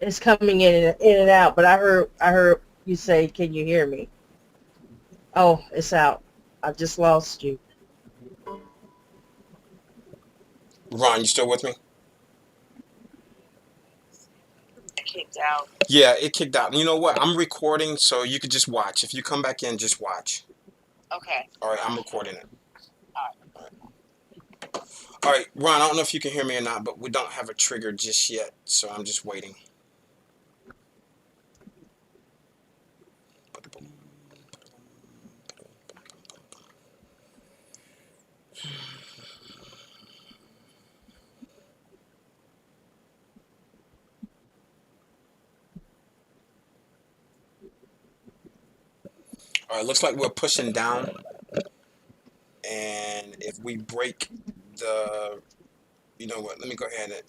It's coming in and out, but I heard you say, "Can you hear me?" Oh, it's out. I just lost you. Ron, you still with me? Kicked out. Yeah, it kicked out. You know what? I'm recording, so you could just watch. If you come back in, just watch. Okay. All right, I'm recording it. All right. All right, Ron, I don't know if you can hear me or not, but we don't have a trigger just yet, so I'm just waiting. All right, looks like we're pushing down, and if we break the, you know what? Let me go ahead and.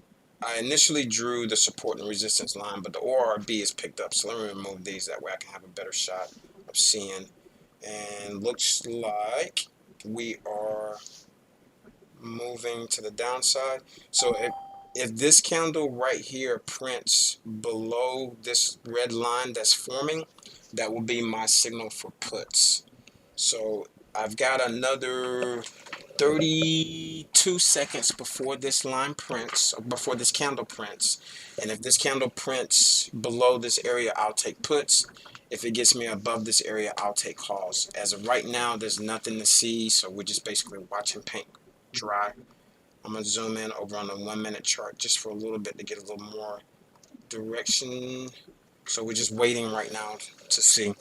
I initially drew the support and resistance line, but the ORB is picked up, so let me remove these. That way I can have a better shot of seeing. And looks like we are moving to the downside. So if this candle right here prints below this red line that's forming, that will be my signal for puts. So I've got another 32 seconds before this line prints, or before this candle prints. And if this candle prints below this area, I'll take puts. If it gets me above this area, I'll take calls. As of right now, there's nothing to see, so we're just basically watching paint dry. I'm going to zoom in over on the 1 minute chart just for a little bit to get a little more direction. So we're just waiting right now to see.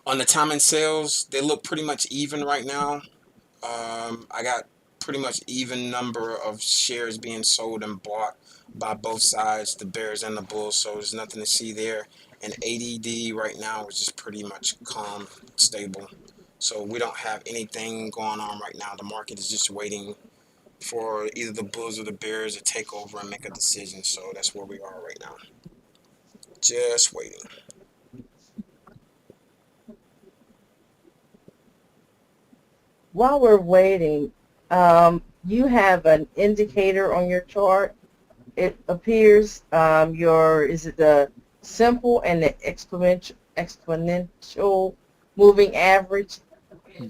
On the time and sales, they look pretty much even right now. I got pretty much even number of shares being sold and bought by both sides, the bears and the bulls, so there's nothing to see there. And ADD right now is just pretty much calm, stable. So we don't have anything going on right now. The market is just waiting for either the bulls or the bears to take over and make a decision. So that's where we are right now. Just waiting. While we're waiting, you have an indicator on your chart. It appears your is it the simple and the exponential moving average?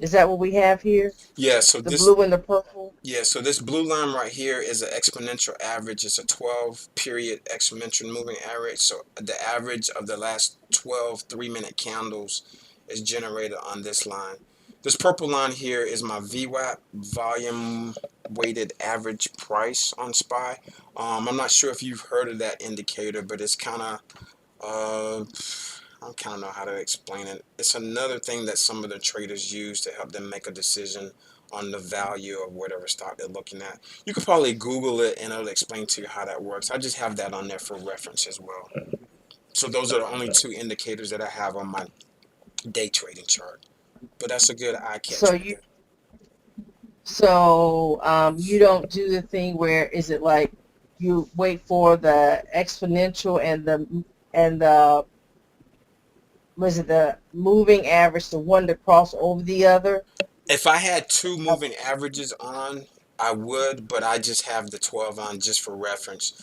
Is that what we have here? Yeah, so The this blue and the purple? Yeah, so this blue line right here is an exponential average. It's a 12 period exponential moving average. So the average of the last 12 3-minute candles is generated on this line. This purple line here is my VWAP, volume weighted average price on SPY. I'm not sure if you've heard of that indicator, but it's kind of uh, I don't kind of know how to explain it. It's another thing that some of the traders use to help them make a decision on the value of whatever stock they're looking at. You could probably Google it and it'll explain to you how that works. I just have that on there for reference as well. So those are the only two indicators that I have on my day trading chart. But that's a good eye So catch right you there. you don't do the thing where is it like you wait for the exponential and the was it the moving average, the one to cross over the other? If I had two Uh, moving averages on, I would, but I just have the 12 on just for reference.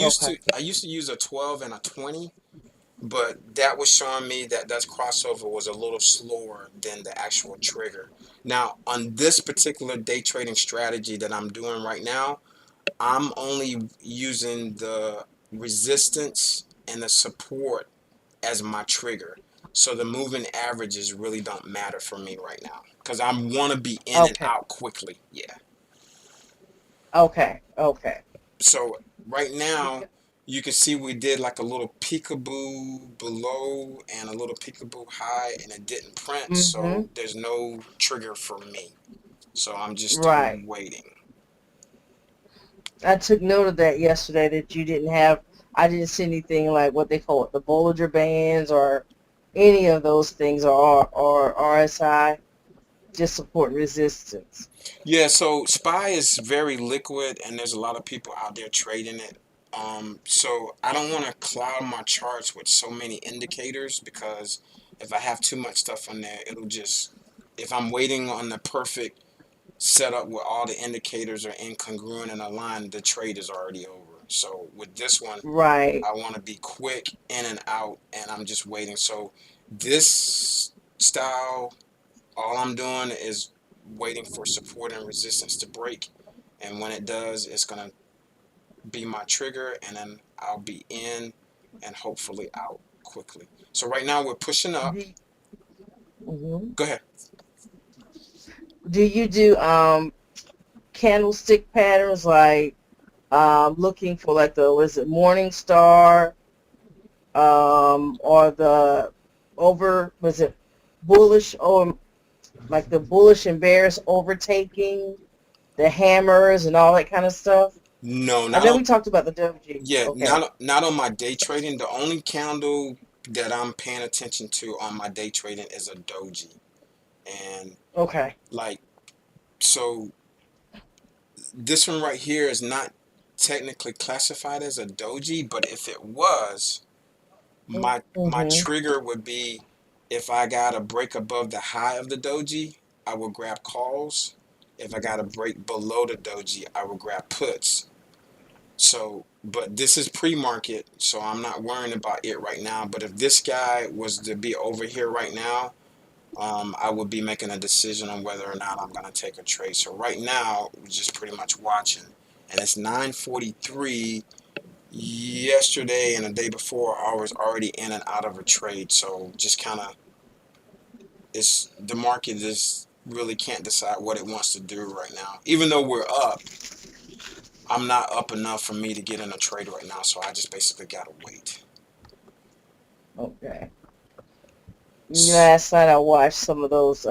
Okay. I used to use a 12 and a 20, but that was showing me that that crossover was a little slower than the actual trigger. Now, on this particular day trading strategy that I'm doing right now, I'm only using the resistance and the support as my trigger. So the moving averages really don't matter for me right now because I want to be in and Okay. out quickly. Yeah. Okay. Okay. So right now, you can see we did like a little peekaboo below and a little peekaboo high, and it didn't print. Mm-hmm. So there's no trigger for me. So I'm just Right. waiting. I took note of that yesterday that you didn't have. I didn't see anything like what they call it, the Bollinger Bands or any of those things or RSI, just support and resistance. Yeah, so SPY is very liquid, and there's a lot of people out there trading it. So I don't want to cloud my charts with so many indicators because if I have too much stuff on there, it'll just, if I'm waiting on the perfect setup where all the indicators are incongruent and aligned, the trade is already over. So with this one, Right. I want to be quick in and out, and I'm just waiting. So this style, all I'm doing is waiting for support and resistance to break, and when it does, it's gonna be my trigger, and then I'll be in and hopefully out quickly. So right now we're pushing up. Do, mhm. Go ahead. Do you do candlestick patterns like looking for like the was it Morning Star or the over was it bullish or like the bullish and bearish overtaking the hammers and all that kind of stuff? No, I not know on. we talked about the doji. Yeah, Okay. not on my day trading. The only candle that I'm paying attention to on my day trading is a doji, and Okay. like so this one right here is not technically classified as a doji, but if it was, my Mm-hmm. trigger would be if I got a break above the high of the doji, I would grab calls. If I got a break below the doji, I would grab puts. So, but this is pre-market, so I'm not worrying about it right now. But if this guy was to be over here right now, I would be making a decision on whether or not I'm going to take a trade. So right now, we're just pretty much watching. And it's 9:43. Yesterday and the day before, I was already in and out of a trade. So just kind of, it's the market just really can't decide what it wants to do right now. Even though we're up, I'm not up enough for me to get in a trade right now. So I just basically got to wait. Okay. Last night I watched some of those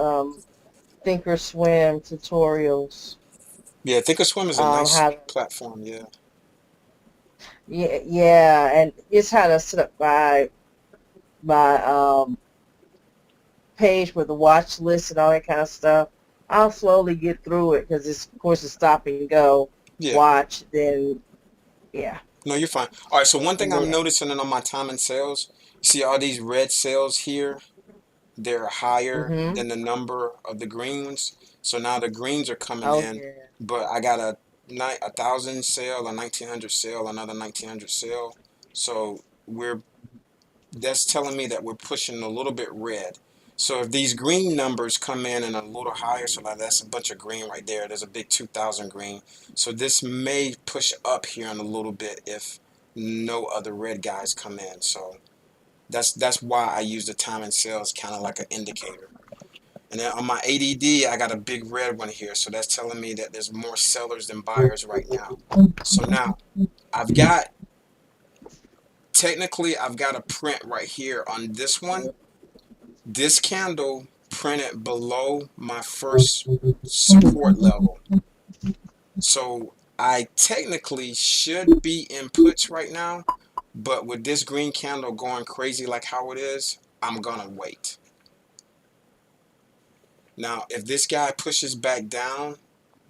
Thinkorswim tutorials. Yeah, Thinkorswim is a nice How platform. Yeah. yeah, yeah, and it's how to set up my page with the watch list and all that kind of stuff. I'll slowly get through it because it's of course a stop and go Yeah. watch. Then yeah, No, you're fine. All right. So one thing and I'm then noticing on my time and sales, you see all these red sales here, they're higher mhm. than the number of the green ones. So now the greens are coming Oh in, yeah. but I got a thousand sale, a 1900 sale, another 1900 sale. So we're that's telling me that we're pushing a little bit red. So if these green numbers come in a little higher, so like that's a bunch of green right there. There's a big 2000 green. So this may push up here in a little bit if no other red guys come in. So that's why I use the time and sales kind of like an indicator. And then on my ADD, I got a big red one here. So that's telling me that there's more sellers than buyers right now. So now I've got, technically, I've got a print right here on this one. This candle printed below my first support level. So I technically should be in puts right now, but with this green candle going crazy like how it is, I'm gonna wait. Now, if this guy pushes back down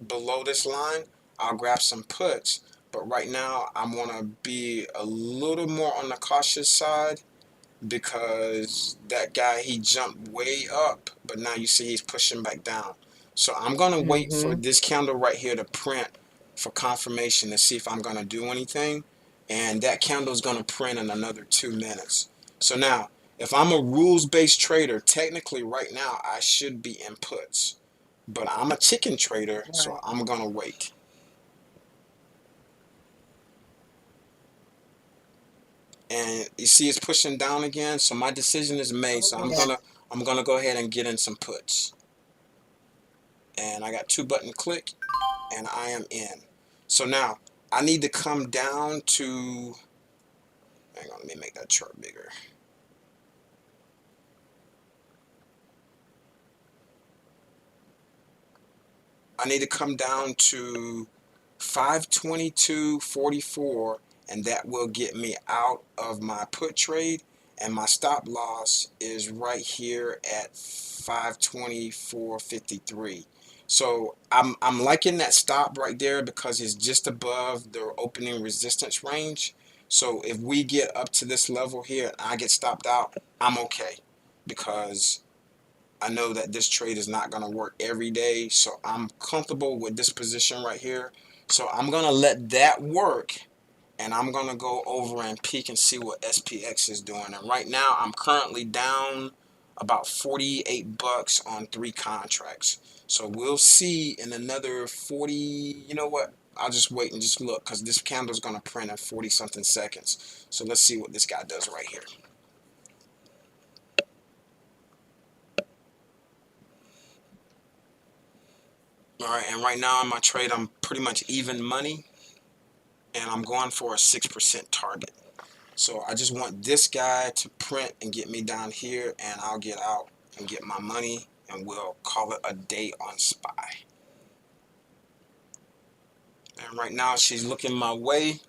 below this line, I'll grab some puts. But right now, I want to be a little more on the cautious side because that guy, he jumped way up, but now you see he's pushing back down. So I'm going to wait for Mhm. this candle right here to print for confirmation to see if I'm going to do anything. And that candle is going to print in another 2 minutes. So now, if I'm a rules-based trader, technically right now I should be in puts. But I'm a chicken trader, so Right. I'm going to wait. And you see it's pushing down again, so my decision is made. Oh So yeah. I'm gonna go ahead and get in some puts. And I got two button click and I am in. So now I need to come down to, hang on, let me make that chart bigger. I need to come down to 522.44, and that will get me out of my put trade, and my stop loss is right here at 524.53. So I'm liking that stop right there because it's just above the opening resistance range. So if we get up to this level here and I get stopped out, I'm okay because I know that this trade is not going to work every day, so I'm comfortable with this position right here. So I'm going to let that work, and I'm gonna go over and peek and see what SPX is doing. And right now I'm currently down about 48 bucks on 3 contracts. So we'll see in another 40, you know what? I'll just wait and just look because this candle's gonna print in 40 something seconds. So let's see what this guy does right here. All right, and right now in my trade I'm pretty much even money, and I'm going for a 6% target. So I just want this guy to print and get me down here, and I'll get out and get my money, and we'll call it a day on SPY. And right now she's looking my way.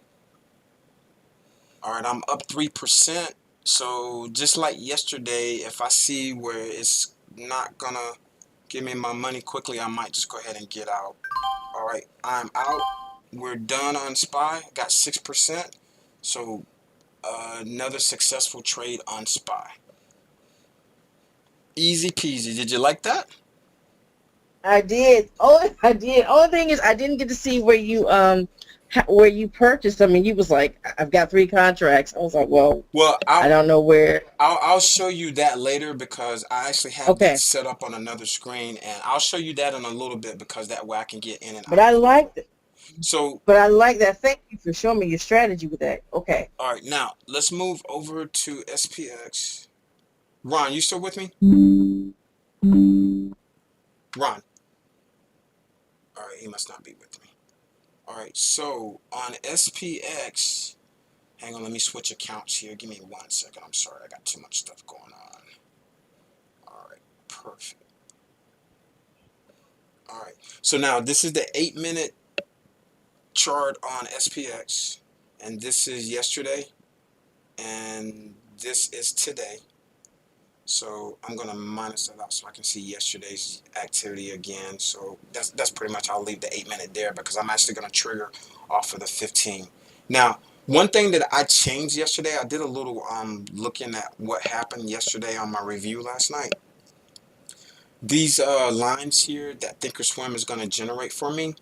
All right, I'm up 3%. So just like yesterday, if I see where it's not gonna give me my money quickly, I might just go ahead and get out. All right, I'm out. We're done on SPY. Got 6%. So another successful trade on SPY. Easy peasy. Did you like that? I did. Oh, I did. Only thing is, I didn't get to see where you purchased. I mean, you was like, I've got 3 contracts. I was like, well, Well, I don't know where. I'll show you that later because I actually have that Okay, set up on another screen, and I'll show you that in a little bit because that way I can get in and but out I quickly. liked it. So, But I like that. Thank you for showing me your strategy with that. Okay. all right, now let's move over to SPX. Ron, you still with me? Ron. All right, he must not be with me. All right, so on SPX, hang on, let me switch accounts here. Give me 1 second. I'm sorry, I got too much stuff going on. All right, perfect. All right, so now this is the 8-minute chart on SPX, and this is yesterday, and this is today. So I'm gonna minus that out so I can see yesterday's activity again. So that's pretty much, I'll leave the 8-minute there because I'm actually gonna trigger off of the 15. Now, one thing that I changed yesterday, I did a little looking at what happened yesterday on my review last night. These lines here that Thinkorswim is gonna generate for me,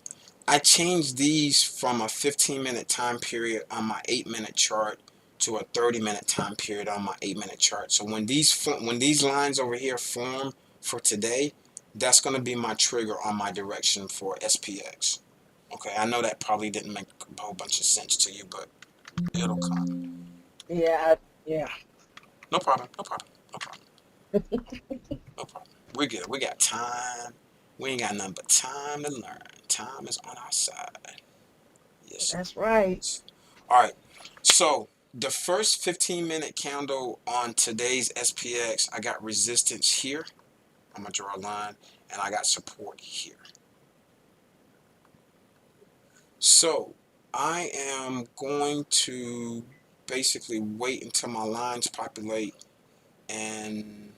I changed these from a 15-minute time period on my 8-minute chart to a 30-minute time period on my 8-minute chart. So when these lines over here form for today, that's going to be my trigger on my direction for SPX. Okay, I know that probably didn't make a whole bunch of sense to you, but it'll come. Yeah. Yeah. No problem. No problem. No problem. No problem. We're good. We got time. We ain't got nothing but time to learn. Time is on our side. Yes, That's right. all right, so the first 15-minute candle on today's SPX, I got resistance here. I'm going to draw a line, and I got support here. So I am going to basically wait until my lines populate and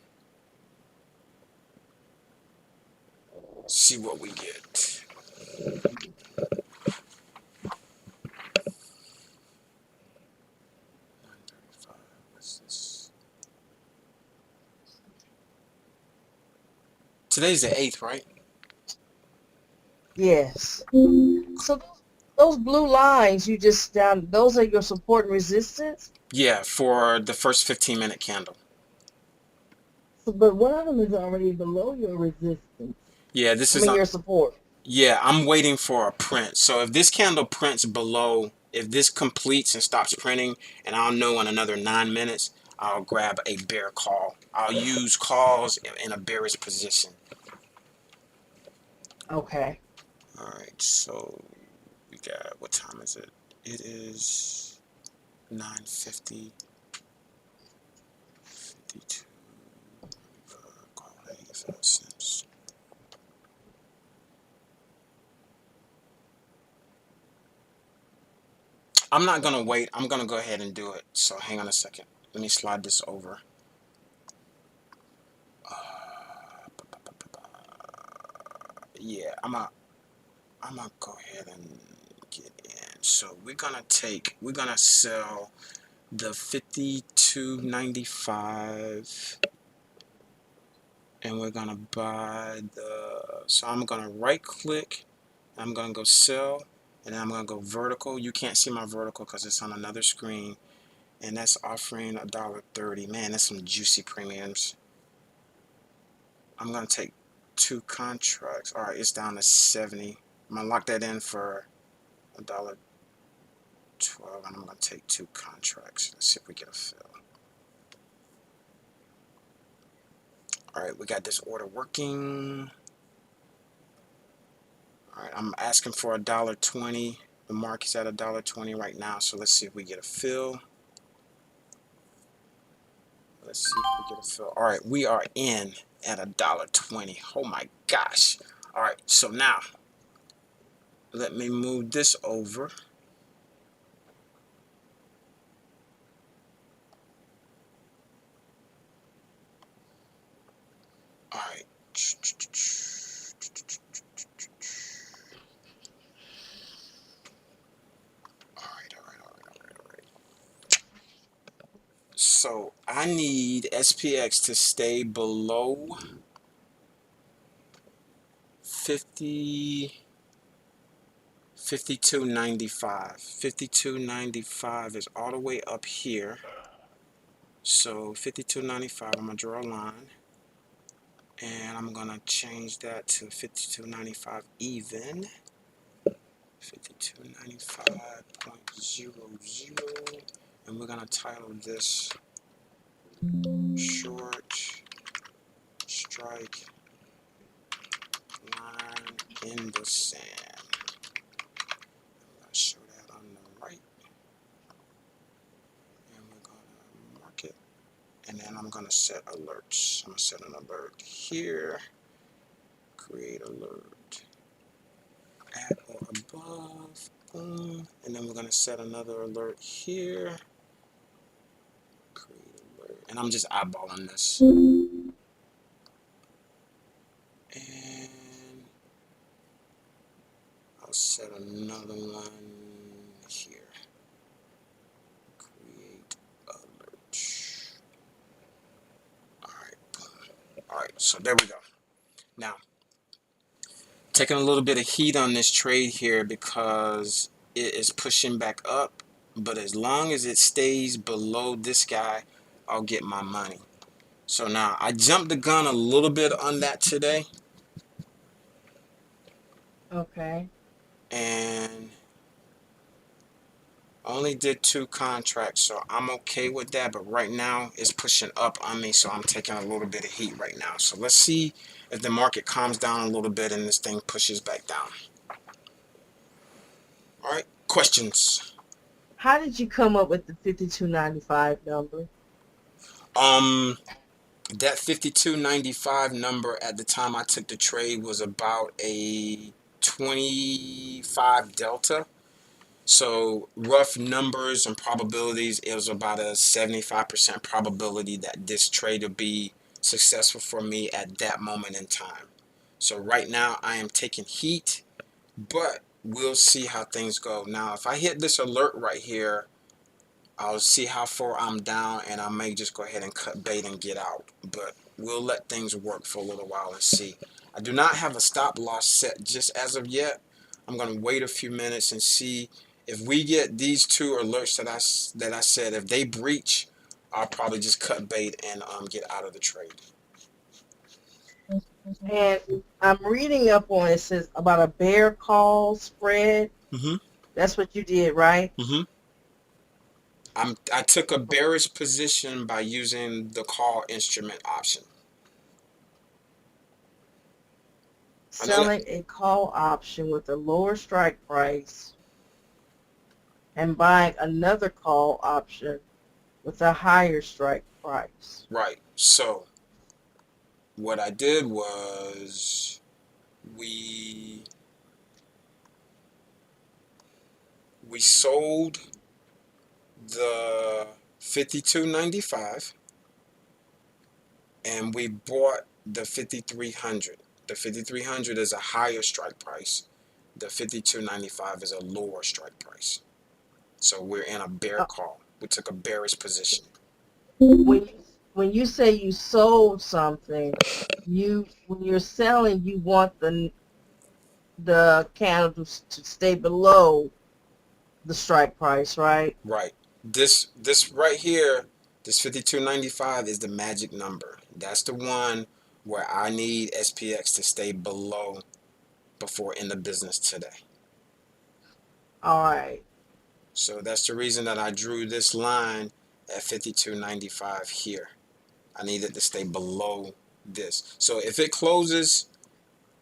see what we get. What's this? Today's the 8th, right? Yes. So those blue lines you just down, those are your support and resistance. Yeah, for the first 15-minute candle. So, but one of them is already below your resistance. Yeah, this I is mean on. your support. Yeah, I'm waiting for a print. So if this candle prints below, if this completes and stops printing, and I'll know in another 9 minutes, I'll grab a bear call. I'll use calls in a bearish position. Okay. All right, so we got, what time is it? It is 9:50, 52, call 85 cents. I'm not gonna wait. I'm gonna go ahead and do it. So hang on a second. Let me slide this over. Yeah, I'm gonna go ahead and get in. So we're gonna sell the 52.95, and we're gonna buy the. So I'm gonna right click. I'm gonna go sell, And then I'm going to go vertical. You can't see my vertical because it's on another screen. And that's offering $1.30. Man, that's some juicy premiums. I'm going to take 2 contracts. All right, it's down to 70. I'm going to lock that in for $1.12. And I'm going to take 2 contracts. Let's see if we get a fill. All right, we got this order working. All right, I'm asking for $1.20. The market's at $1.20 right now, so let's see if we get a fill. Let's see if we get a fill. All right, we are in at $1.20. Oh my gosh. All right, so now let me move this over. All right. So I need SPX to stay below 52.95. 52.95 is all the way up here. So 52.95, I'm gonna draw a line, and I'm gonna change that to 52.95 even. 52.95.00, and we're gonna title this short strike line in the sand. I'm gonna show that on the right, and we're gonna mark it, and then I'm gonna set alerts. I'm gonna set an alert here, create alert at or above, boom, and then we're gonna set another alert here, create alert, and I'm just eyeballing this, and I'll set another one here, create alert. Alright, boom. Alright, so there we go. Now, taking a little bit of heat on this trade here because it is pushing back up, but as long as it stays below this guy, I'll get my money. So now I jumped the gun a little bit on that today, Okay. and only did 2 contracts, so I'm okay with that. But right now it's pushing up on me, so I'm taking a little bit of heat right now. So let's see if the market calms down a little bit and this thing pushes back down. All right, questions? How did you come up with the 52.95 number? That 52.95 number at the time I took the trade was about a 25 delta. So rough numbers and probabilities, it was about a 75% probability that this trade would be successful for me at that moment in time. So right now I am taking heat, but we'll see how things go. Now if I hit this alert right here, I'll see how far I'm down, and I may just go ahead and cut bait and get out. But we'll let things work for a little while and see. I do not have a stop loss set just as of yet. I'm going to wait a few minutes and see if we get these 2 alerts that I said. If they breach, I'll probably just cut bait and get out of the trade. And I'm reading up on it says about a bear call spread. That's what you did, right? I took a bearish position by using the call instrument option. Selling a call option with a lower strike price and buying another call option with a higher strike price. Right. So what I did was we sold the 52.95 and we bought the 5300. The 5300 is a higher strike price. The 52.95 is a lower strike price. So we're in a bear call. We took a bearish position. When you say you sold something, when you're selling, you want the candles to stay below the strike price, right? Right. This right here, this 52.95 is the magic number. That's the one where I need SPX to stay below before end of business today. All right. So that's the reason that I drew this line at 52.95 here. I need it to stay below this. So if it closes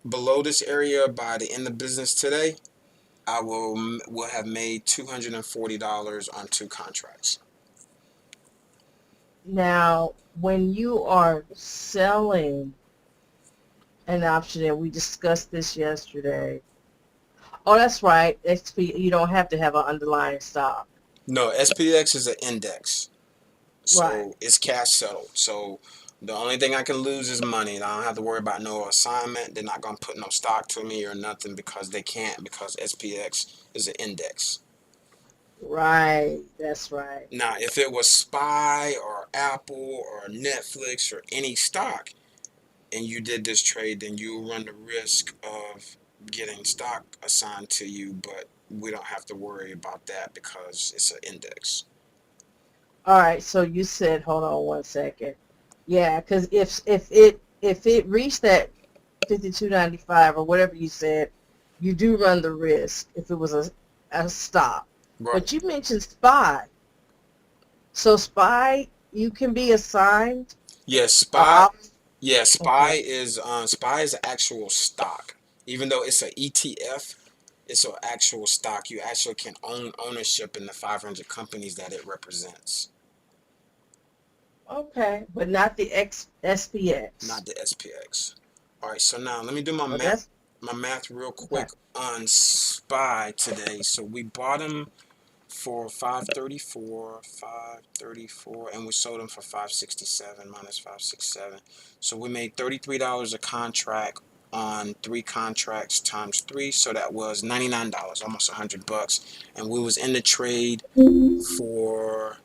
below this area by the end of business today, I will have made $240 on 2 contracts. Now, when you are selling an option, and we discussed this yesterday. Oh, that's right. XP, you don't have to have an underlying stock. No, SPX is an index. Right. So it's cash settled. So the only thing I can lose is money. I don't have to worry about no assignment. They're not gonna put no stock to me or nothing because they can't, because SPX is an index. Right. That's right. Now, if it was SPY or Apple or Netflix or any stock and you did this trade, then you run the risk of getting stock assigned to you, but we don't have to worry about that because it's an index. All right. So you said, hold on one second. Yeah, because if it reached that 52.95 or whatever you said, you do run the risk if it was a stop. Right. But you mentioned SPY. So SPY, you can be assigned Yeah, a SPY. op. Yeah, Okay. SPY is an actual stock. Even though it's an ETF, it's an actual stock. You actually can own ownership in the 500 companies that it represents, Okay. But not the SPX. not the SPX. All right, so now let me do my Oh, math that's real okay. quick on SPY today. So we bought them for 534, and we sold them for 567 minus 567. So we made $33 a contract on 3 contracts times 3, so that was $99, almost $100, and we was in the trade for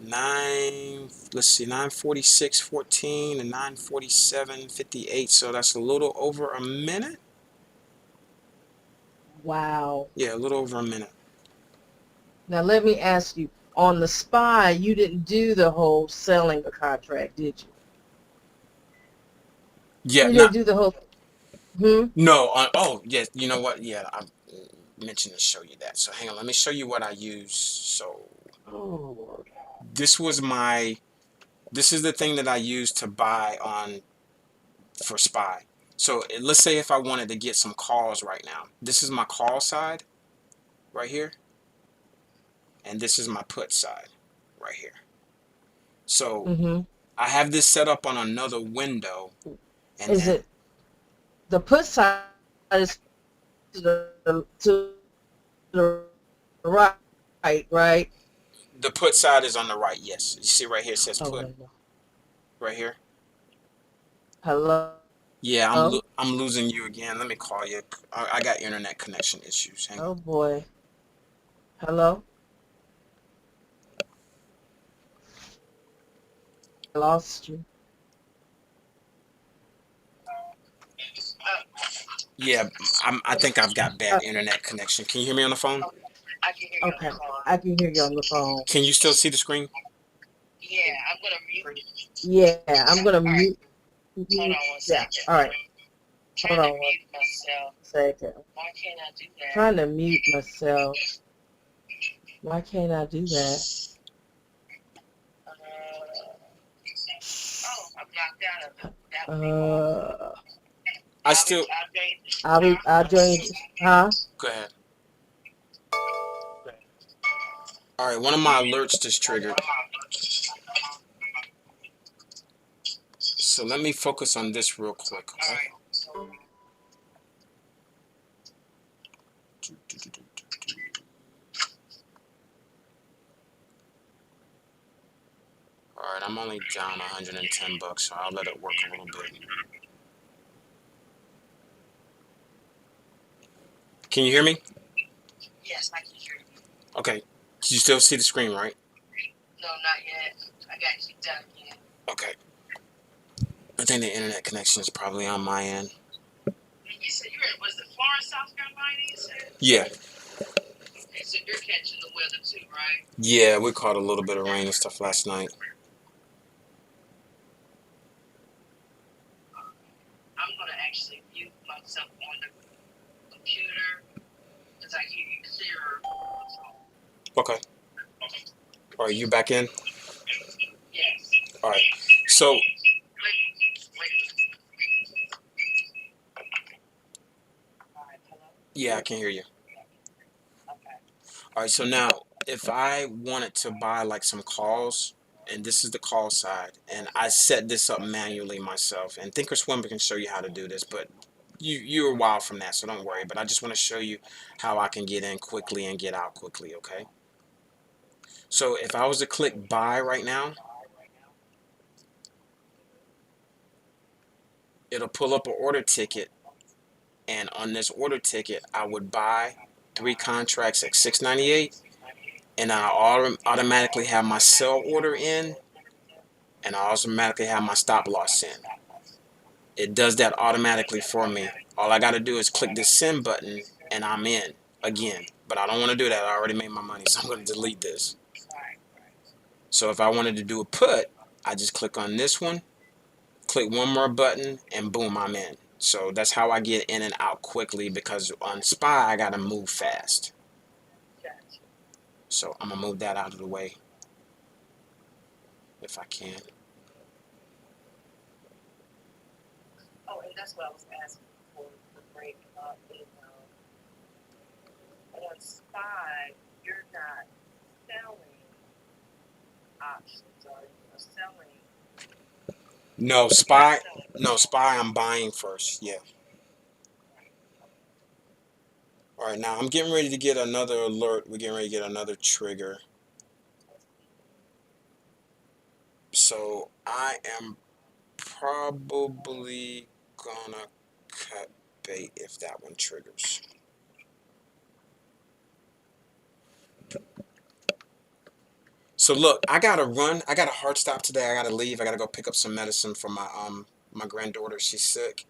946.14 and 947.58, so that's a little over a minute. Wow. Yeah, a little over a minute. Now let me ask you, on the SPY, you didn't do the whole selling a contract, did you? Yeah, You didn't not do the whole. Hmm. no. Oh, yes. You know what? Yeah, I mentioned to show you that. So hang on. Let me show you what I use. So Oh. this was my. This is the thing that I used to buy on for SPY. So let's say if I wanted to get some calls right now. This is my call side right here, and this is my put side right here. So Mm-hmm. I have this set up on another window, and Is then it the put side is to the right, right? the put side is on the right. Yes, you see right here it says Oh, put wait, no. right here. Hello? Yeah, I'm losing you again. Let me call you. I got internet connection issues. Hang on. Oh boy. Hello? I lost you. Yeah, I think I've got bad Uh, internet connection. Can you hear me on the phone? I can hear you on okay. the phone. I can hear you on the phone. Can you still see the screen? Yeah, I'm gonna mute. Yeah, I'm gonna All right, mute. hold on one Yeah. second. All right. Hold Trying to on one mute myself. second. Why can't I do that? Trying to mute myself. Why can't I do that? Oh, I'm locked out of it. That would be why. Uh, I still I'll join you. Huh? go ahead. All right, one of my alerts just triggered. So let me focus on this real quick, okay? All right, I'm only down 110 bucks, so I'll let it work a little bit. Can you hear me? Yes, I can hear you. Okay. Can you still see the screen, right? No, not yet. I got kicked out again. Okay. I think the internet connection is probably on my end. When you said you're in, was it Florida, South Carolina, you said? Yeah. Okay, so you're catching the weather too, right? Yeah, we caught a little bit of rain and stuff last night. I'm going to actually mute myself on the computer because I hear you clearer on the phone. Okay. All right, you back in? Yes. All right. So, Wait a minute. All right, hello? yeah, I can hear you. Okay. All right, so now if I wanted to buy like some calls, and this is the call side, and I set this up manually myself, and Thinkorswim can show you how to do this, but you're a while from that, so don't worry. But I just want to show you how I can get in quickly and get out quickly, okay? So if I was to click buy right now, it'll pull up an order ticket, and on this order ticket, I would buy 3 contracts at $6.98, and I automatically have my sell order in, and I automatically have my stop loss in. It does that automatically for me. All I got to do is click this send button, and I'm in again. But I don't want to do that. I already made my money, so I'm going to delete this. So if I wanted to do a put, I just click on this one, click one more button, and boom, I'm in. So that's how I get in and out quickly, because on SPY, I got to move fast. So I'm going to move that out of the way if I can. Oh, and that's what I was asking for the break up in on SPY, you're not selling options, or you're selling. No, SPY. No, SPY. I'm buying first. Yeah. All right. Now I'm getting ready to get another alert. We're getting ready to get another trigger. So I am probably gonna cut bait if that one triggers. So look, I gotta run. I got a hard stop today. I gotta leave. I gotta go pick up some medicine for my granddaughter. She's sick.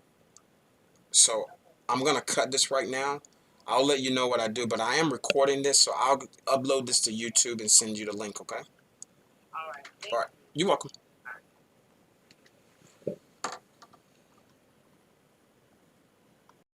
So I'm gonna cut this right now. I'll let you know what I do, but I am recording this, so I'll upload this to YouTube and send you the link, okay? All right. All right. You're welcome.